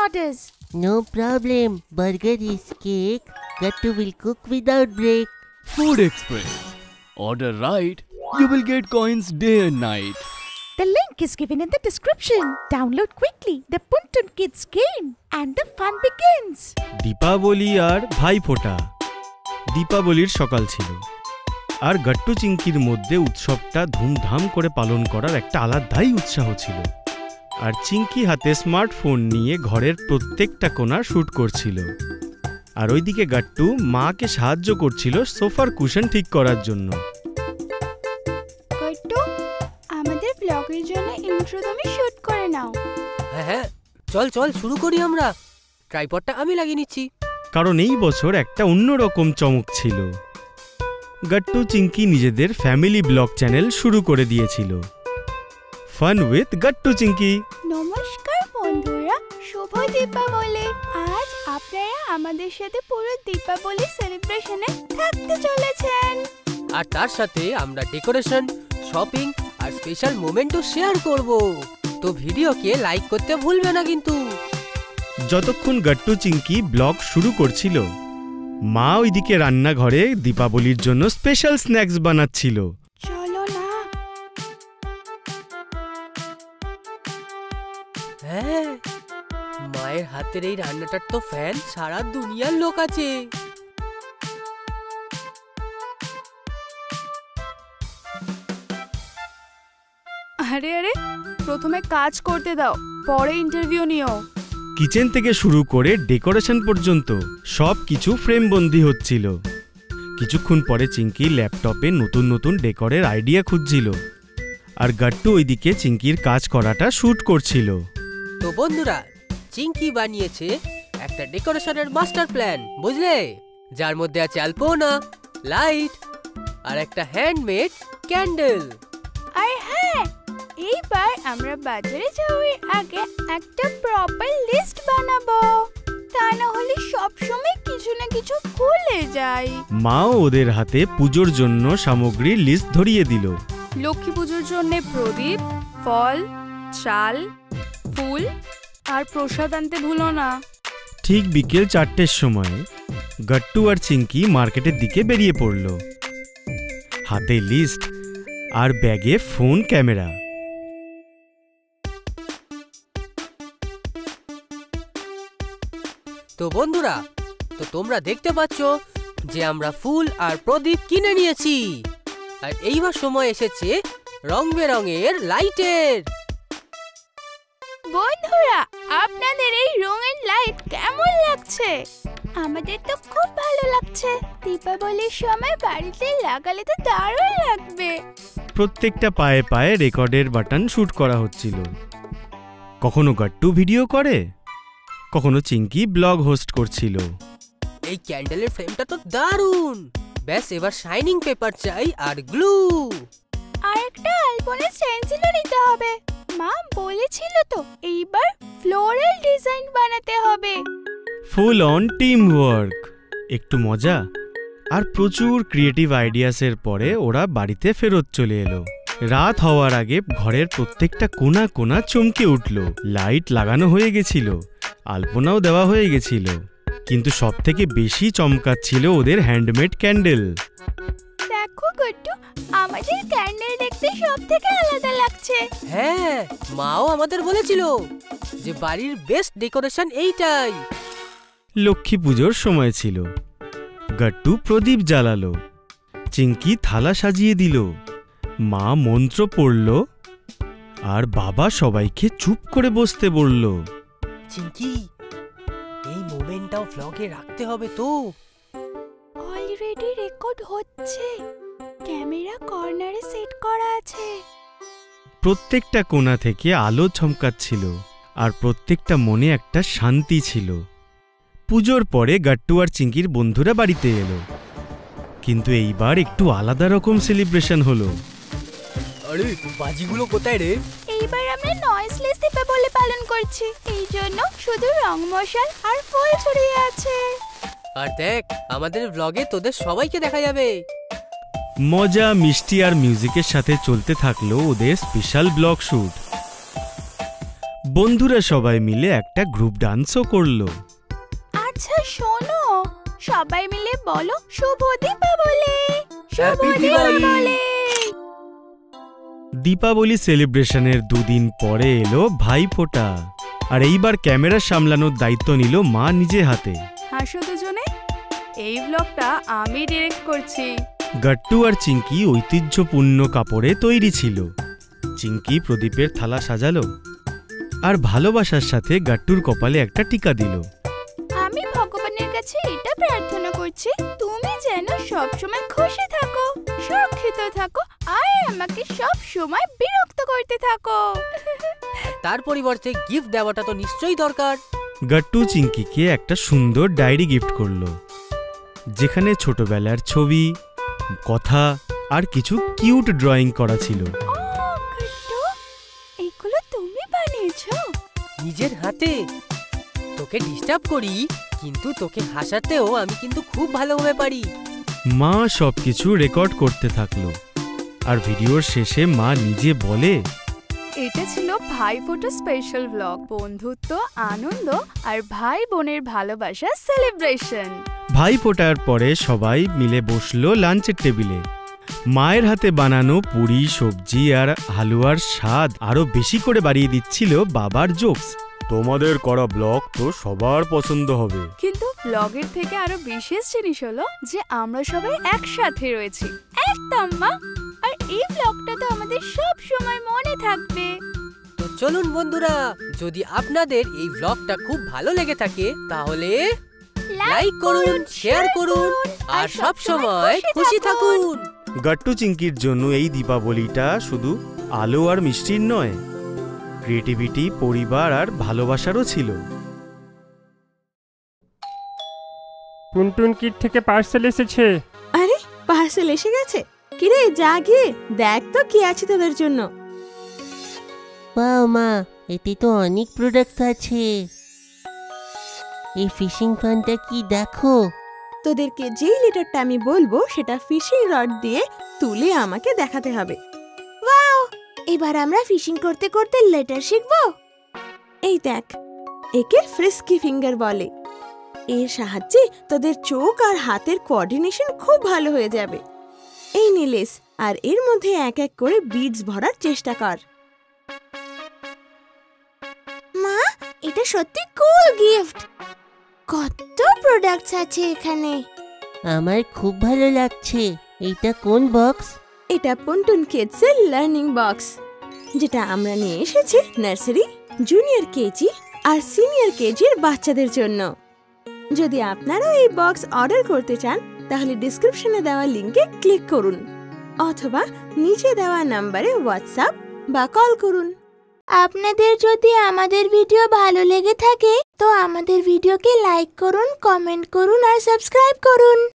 orders. No problem. Burger is cake. Gattu will cook without break. Food Express. Order right, you will get coins day and night. The link is given in the description. Download quickly the Puntun Kids game and the fun begins. Deepavali আর ভাইফোঁটা। দীপাবলির সকাল ছিল আর গাট্টু চিংকির মধ্যে উৎসবটা ধুমধাম করে পালন করার একটা আলাদাই উৎসাহ ছিল। আর চিংকি হাতে স্মার্টফোন নিয়ে ঘরের প্রত্যেকটা কোণা শ্যুট করছিল। আর ওইদিকে গাট্টু মাকে সাহায্য করছিল সোফার কুশন ঠিক করার জন্য। গাট্টু, আমাদের ব্লগের জন্য ইন্ট্রো তুমি শুট করে নাও। হ্যাঁ, চল চল শুরু করি আমরা। ট্রাইপডটা আমি লাগিয়ে নিচ্ছি। কারণ এই বছর একটা অন্যরকম চমক ছিল। গাট্টু চিংকি নিজেদের ফ্যামিলি ব্লগ চ্যানেল শুরু করে দিয়েছিল, ফান উইথ গাট্টু চিংকি। নমস্কার বন্ধুরা, শুভ দীপাবলি। আজ আপনারা আমাদের সাথে পুরো দীপাবলি সেলিব্রেশনে থাকতে চলেছেন। আর তার সাথে আমরা ডেকোরেশন, শপিং আর স্পেশাল মোমেন্টও শেয়ার করব। তো ভিডিওকে লাইক করতে ভুলবে না কিন্তু। যতক্ষণ গাট্টু চিংকি ব্লগ শুরু করছিল, মা ওইদিকে রান্নাঘরে দীপাবলির জন্য স্পেশাল স্ন্যাক্স বানাচ্ছিল। চলো না। হ্যাঁ, মায়ের হাতের এই রান্নাটার তো ফ্যান সারা দুনিয়ার লোক আছে। আরে আরে, প্রথমে কাজ করতে দাও, পরে ইন্টারভিউ নিও। কিচেন থেকে শুরু করে ডেকোরেশন পর্যন্ত সব কিছু ফ্রেমবন্দি হচ্ছিল। কিছুক্ষণ পরে চিংকি ল্যাপটপে নতুন নতুন ডেকোরের আইডিয়া খুঁজছিল, আর গাট্টু ওইদিকে চিংকির কাজ করাটা শ্যুট করছিল। তো বন্ধুরা, চিংকি বানিয়েছে একটা ডেকোরেশনের মাস্টার প্ল্যান, বুঝলে? যার মধ্যে আছে আলপনা, লাইট আর একটা হ্যান্ডমেড ক্যান্ডেল। আর হ্যাঁ, এইবার আমরা বাজারে যাওয়ার আগে একটা প্রপার লিস্ট বানাবো, তা না হলে সবসময় কিছু না কিছু ভুলে যাই। মাও ওদের হাতে পুজোর জন্য সামগ্রীর লিস্ট ধরিয়ে দিল। লক্ষ্মী পুজোর জন্য প্রদীপ, ফল, চাল, ফুল আর প্রসাদ আনতে ভুলো না। ঠিক বিকেল 4টের সময় গাট্টু আর চিংকি মার্কেটের দিকে বেরিয়ে পড়ল, হাতে লিস্ট আর ব্যাগে ফোন, ক্যামেরা। তো বন্ধুরা, তো তোমরা দেখতে পাচ্ছ যে আমরা ফুল আর প্রদীপ কিনে নিয়েছি। আর এইবার সময় এসেছে রং বেরঙের লাইটের। বন্ধুরা, আপনাদের এই রঙিন লাইট কেমন লাগছে? আমাদের তো খুব ভালো লাগছে। দীপাবলির সময় বাড়িতে লাগালে তো দারুণ লাগবে। প্রত্যেকটা পায়ে পায়ে রেকর্ডের বাটন শ্যুট করা হচ্ছিল। কখনো গাট্টু ভিডিও করে, কখনো চিংকি ব্লগ হোস্ট করছিল। এই ক্যান্ডেলের ফ্রেমটা তো দারুণ। ব্যাস, এবার শাইনিং পেপার চাই আর গ্লু। আর একটা আলপনা স্টেনসিলও নিতে হবে। মা বলেছিল তো এইবার ফ্লোরাল ডিজাইন বানাতে হবে। ফুল অন টিম ওয়ার্ক, একটু মজা আর প্রচুর ক্রিয়েটিভ আইডিয়াসের পরে ওরা বাড়িতে ফেরত চলে এলো। রাত হওয়ার আগে ঘরের প্রত্যেকটা কোণা কোণা চমকে উঠল। লাইট লাগানো হয়ে গেছিল, আলপনাও দেওয়া হয়ে গেছিল, কিন্তু সবথেকে বেশি চমকাচ্ছিল ওদের হ্যান্ডমেড ক্যান্ডেল। দেখো গাট্টু, আমাদের ক্যান্ডেল দেখতে সবথেকে আলাদা লাগছে। হ্যাঁ, মাও আমাদের বলেছিল যে বাড়ির বেস্ট ডেকোরেশন এইটাই। লক্ষ্মী পুজোর সময় ছিল। গাট্টু প্রদীপ জ্বালালো, চিংকি থালা সাজিয়ে দিল, মা মন্ত্র পড়ল, আর বাবা সবাইকে চুপ করে বসতে বলল। চিংকি, এই মোমেন্টটাও ভ্লগে রাখতে হবে তো। অলরেডি রেকর্ড হচ্ছে, ক্যামেরা কর্নারে সেট করা আছে। প্রত্যেকটা কোণা থেকে আলো চমকাচ্ছিল, আর প্রত্যেকটা মনে একটা শান্তি ছিল। পুজোর পরে গাট্টু আর চিংকির বন্ধুরা বাড়িতে এলো, কিন্তু এইবার একটু আলাদা রকম সেলিব্রেশন হলো। আরে, বাজিগুলো কোথায় রে? এইবার আমরা নয়েজলেস দীপাবলি পালন করছি, এই জন্য শুধু রং মশাল আর ফুল ছড়িয়ে আছে। আর দেখ, আমাদের ব্লগে তোদের সবাইকে দেখা যাবে। মজা, মিষ্টি আর মিউজিকের সাথে চলতে থাকলো ওদের স্পেশাল ব্লগ শ্যুট। বন্ধুরা সবাই মিলে একটা গ্রুপ ডান্সও করলো। আচ্ছা শোনো, সবাই মিলে বলো শুভ দীপাবলি। শুভ Happy Diwali! দীপাবলি। দীপাবলি সেলিব্রেশনের দুদিন পরে এলো ভাইফোঁটা, আর এইবার ক্যামেরা সামলানোর দায়িত্ব নিল মা নিজে হাতে। হাসো দুজনে, এই ব্লগটা আমি ডিরেক্ট করছি। গাট্টু আর চিঙ্কি ঐতিহ্যপূর্ণ কাপড়ে তৈরি ছিল। চিঙ্কি প্রদীপের থালা সাজালো আর ভালোবাসার সাথে গাট্টুর কপালে একটা টিকা দিল। আমি ভগবানের কাছে এটা প্রার্থনা করছি, তুমি যেন সব সময় খুশি থাকো, সুরক্ষিত থাকো, আর আমাকে সব সময় বিরক্ত করতে থাকো। তার পরিবর্তে গিফট দেওয়াটা তো নিশ্চয়ই দরকার। গাট্টু চিঙ্কিকে একটা সুন্দর ডায়েরি গিফট করলো, যেখানে ছোটবেলার ছবি, কথা আর কিছু কিউট ড্রয়িং করা ছিল। ও গাট্টু, এইগুলো তুমি বানিয়েছো? নিজের হাতে। তোকে ডিস্টার্ব করি, কিন্তু তোকে হাসাতেও আমি কিন্তু খুব ভালোভাবে পারি। মা সবকিছু রেকর্ড করতে থাকলো, আর ভিডিওর শেষে মা নিজে বলে, এটা ছিল ভাইফোঁটা স্পেশাল ব্লগ, বন্ধুত্ব, আনন্দ আর ভাই বোনের ভালোবাসা সেলিব্রেশন। ভাইফোঁটার পরে সবাই মিলে বসলো লাঞ্চের টেবিলে। মায়ের হাতে বানানো পুরি, সবজি আর হালুয়ার স্বাদ আরো বেশি করে বাড়িয়ে দিচ্ছিল বাবার জোকস। তোমাদের করা ব্লগ তো সবার পছন্দ হবে। কিন্তু ব্লগের থেকে আরো বিশেষ জিনিস হলো যে আমরা সবাই একসাথে রয়েছি। একদম মা, আর এই ব্লগটা তো আমাদের সব সময় মনে থাকবে। তো চলুন বন্ধুরা, যদি আপনাদের এই ব্লগটা খুব ভালো লেগে থাকে তাহলে লাইক করুন, শেয়ার করুন আর সব সময় খুশি থাকুন। গাট্টু চিঙ্কির জন্য এই দীপাবলিটা শুধু আলো আর মিষ্টির নয়, ক্রিয়েটিভিটি, পরিবার আর ভালোবাসারও ছিল। টুনটুন কিট থেকে পার্সেল এসেছে। আরে পার্সেল এসে গেছে? কিরে যা গিয়ে দেখ তো কি আছে তোদের জন্য। ওয়াও মা, এতে তো অনেক প্রোডাক্টস আছে। এই ফিশিং ফানটা কি দেখো। তোদেরকে যেই লেটারটা আমি বলবো সেটা ফিশিং রড দিয়ে তুলে আমাকে দেখাতে হবে। ওয়াও, এবার আমরা ফিশিং করতে করতে লেটার শিখবো। এই দেখ, একে ফ্রিস্কি ফিঙ্গার বলে। এর সাহায্যে তোদের চোখ আর হাতের কোঅর্ডিনেশন খুব ভালো হয়ে যাবে। এই নিলেস, আর এর মধ্যে এক এক করে বিডস ভরার চেষ্টা কর। মা, এটা সত্যি কুল গিফট। কত প্রোডাক্টস আছে এখানে। আমার খুব ভালো লাগছে। এইটা কোন বক্স? এটা পুনটুন কিডসের লার্নিং বক্স, যেটা আমরা নিয়ে এসেছি নার্সারি, জুনিয়র কেজি আর সিনিয়র কেজির বাচ্চাদের জন্য। যদি আপনারাও এই বক্স অর্ডার করতে চান তাহলে ডেসক্রিপশনে দেওয়া লিংকে ক্লিক করুন, অথবা নিচে দেওয়া নম্বরে হোয়াটসঅ্যাপ বা কল করুন। আপনাদের যদি আমাদের ভিডিও ভালো লেগে থাকে তো আমাদের ভিডিওকে লাইক করুন, কমেন্ট করুন আর সাবস্ক্রাইব করুন।